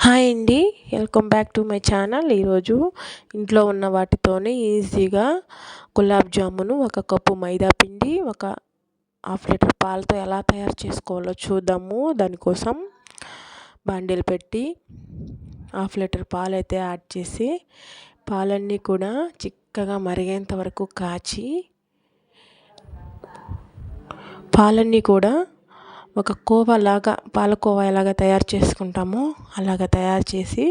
Hi అండి, welcome back to my channel. ఈరోజు ఇంట్లో ఉన్న వాటితోనే ఈజీగా గులాబ్ జామును, ఒక కప్పు మైదా పిండి, ఒక హాఫ్ లీటర్ పాలతో ఎలా తయారు చేసుకోవాలో చూద్దాము. దానికోసం బాండీలు పెట్టి హాఫ్ లీటర్ పాలు అయితే యాడ్ చేసి, పాలన్నీ కూడా చిక్కగా మరిగేంత వరకు కాచి, పాలన్నీ కూడా ఒక కోవాలాగా, పాలకోవా ఎలాగ తయారు చేసుకుంటామో అలాగ తయారు చేసి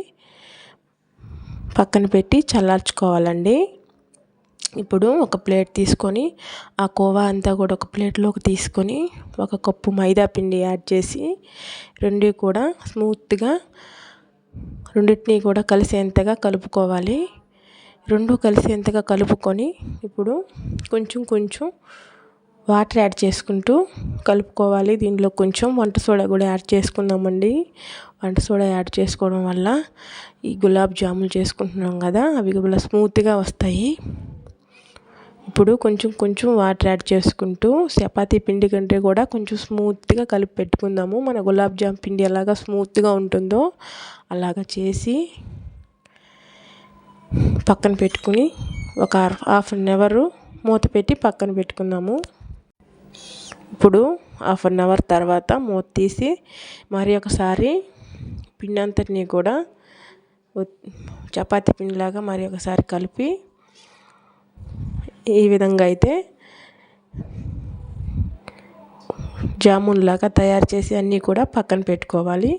పక్కన పెట్టి చల్లార్చుకోవాలండి. ఇప్పుడు ఒక ప్లేట్ తీసుకొని ఆ కోవా అంతా కూడా ఒక ప్లేట్లోకి తీసుకొని, ఒక కప్పు మైదా పిండి యాడ్ చేసి, రెండు కూడా స్మూత్గా రెండింటినీ కూడా కలిసేంతగా కలుపుకోవాలి. రెండు కలిసేంతగా కలుపుకొని ఇప్పుడు కొంచెం కొంచెం వాటర్ యాడ్ చేసుకుంటూ కలుపుకోవాలి. దీనిలో కొంచెం వంట సోడా కూడా యాడ్ చేసుకుందామండి. వంట సోడా యాడ్ చేసుకోవడం వల్ల ఈ గులాబ్ జాములు చేసుకుంటున్నాం కదా, అవి కూడా స్మూత్గా వస్తాయి. ఇప్పుడు కొంచెం కొంచెం వాటర్ యాడ్ చేసుకుంటూ చపాతీ పిండి కంటే కూడా కొంచెం స్మూత్గా కలిపి పెట్టుకుందాము. మన గులాబ్ జామ్ పిండి ఎలాగా స్మూత్గా ఉంటుందో అలాగా చేసి పక్కన పెట్టుకుని ఒక హాఫ్ అన్ అవర్ మూత పెట్టి పక్కన పెట్టుకుందాము. ఇప్పుడు హాఫ్ అన్ అవర్ తర్వాత మూత తీసి మరి ఒకసారి పిండి అంతటినీ కూడా చపాతీ పిండిలాగా మరి ఒకసారి కలిపి, ఈ విధంగా అయితే జామున్ లాగా తయారు చేసి అన్నీ కూడా పక్కన పెట్టుకోవాలి.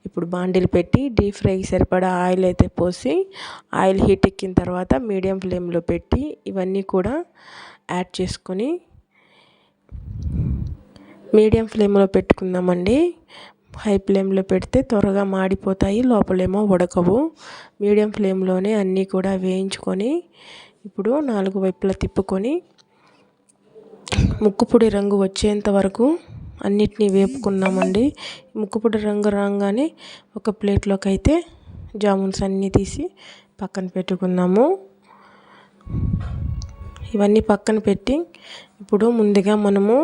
ఇప్పుడు బాండీలు పెట్టి డీప్ ఫ్రైకి సరిపడా ఆయిల్ అయితే పోసి, ఆయిల్ హీట్ ఎక్కిన తర్వాత మీడియం ఫ్లేమ్లో పెట్టి ఇవన్నీ కూడా యాడ్ చేసుకొని మీడియం ఫ్లేమ్లో పెట్టుకుందామండి. హై ఫ్లేమ్లో పెడితే త్వరగా మాడిపోతాయి, లోపలేమో ఉడకవు. మీడియం ఫ్లేమ్లోనే అన్నీ కూడా వేయించుకొని, ఇప్పుడు 4 వైపులా తిప్పుకొని ముక్కుపొడి రంగు వచ్చేంత వరకు అన్నిటినీ వేపుకున్నామండి. ముక్కుపొడి రంగు రాగానే ఒక ప్లేట్లోకి అయితే జామున్స్ అన్నీ తీసి పక్కన పెట్టుకున్నాము. ఇవన్నీ పక్కన పెట్టి ఇప్పుడు ముందుగా మనము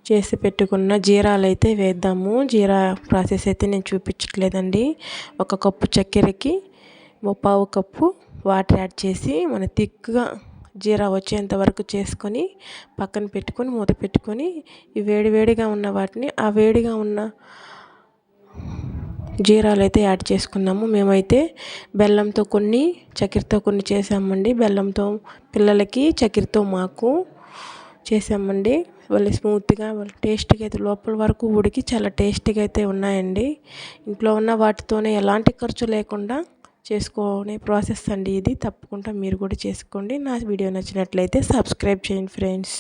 చేసి పెట్టుకున్న జీరాలు అయితే వేద్దాము. జీరా ప్రాసెస్ అయితే నేను చూపించట్లేదండి. ఒక కప్పు చక్కెరకి 1/4 కప్పు వాటర్ యాడ్ చేసి మన థిక్గా జీరా వచ్చేంత వరకు చేసుకొని పక్కన పెట్టుకొని మూత పెట్టుకొని, ఈ వేడివేడిగా ఉన్న వాటిని ఆ వేడిగా ఉన్న జీరాలు అయితే యాడ్ చేసుకున్నాము. మేమైతే బెల్లంతో కొన్ని, చక్కెరతో కొన్ని చేసామండి. బెల్లంతో పిల్లలకి, చక్కెరతో మాకు చేసామండి. వాళ్ళు స్మూత్గా, వాళ్ళు టేస్ట్గా అయితే లోపల వరకు ఉడికి చాలా టేస్ట్గా అయితే ఉన్నాయండి. ఇంట్లో ఉన్న వాటితోనే ఎలాంటి ఖర్చు లేకుండా చేసుకునే ప్రాసెస్ అండి ఇది. తప్పకుండా మీరు కూడా చేసుకోండి. నా వీడియో నచ్చినట్లయితే సబ్స్క్రైబ్ చేయండి ఫ్రెండ్స్.